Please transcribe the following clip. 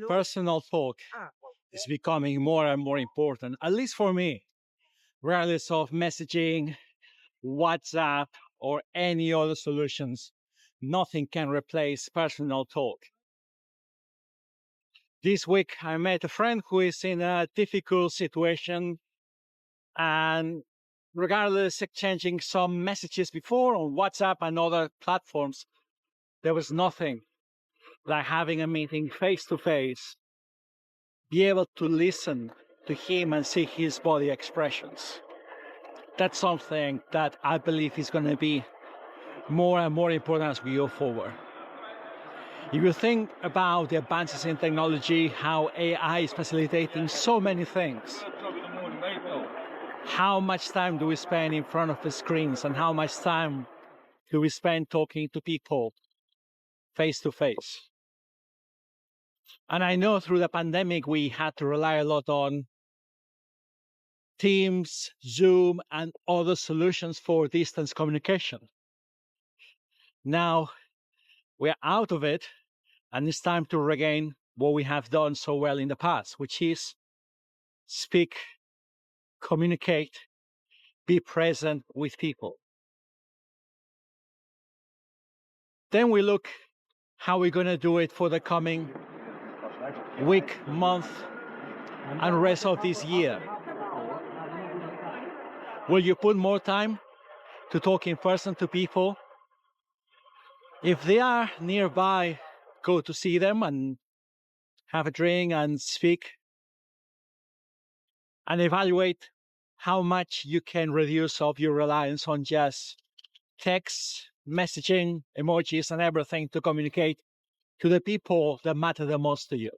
Personal talk is becoming more and more important, at least for me, regardless of messaging, WhatsApp, or any other solutions. Nothing can replace personal talk. This week, I met a friend who is in a difficult situation, and regardless exchanging some messages before on WhatsApp and other platforms, there was nothing like having a meeting face to face, be able to listen to him and see his body expressions. That's something that I believe is going to be more and more important as we go forward. If you think about the advances in technology, how AI is facilitating so many things, how much time do we spend in front of the screens and how much time do we spend talking to people face to face? And I know through the pandemic, we had to rely a lot on Teams, Zoom, and other solutions for distance communication. Now we're out of it, and it's time to regain what we have done so well in the past, which is speak, communicate, be present with people. Then we look how we're going to do it for the coming week, month, and rest of this year. Will you put more time to talk in person to people? If they are nearby, go to see them and have a drink and speak, and evaluate how much you can reduce of your reliance on just text, messaging, emojis, and everything to communicate to the people that matter the most to you.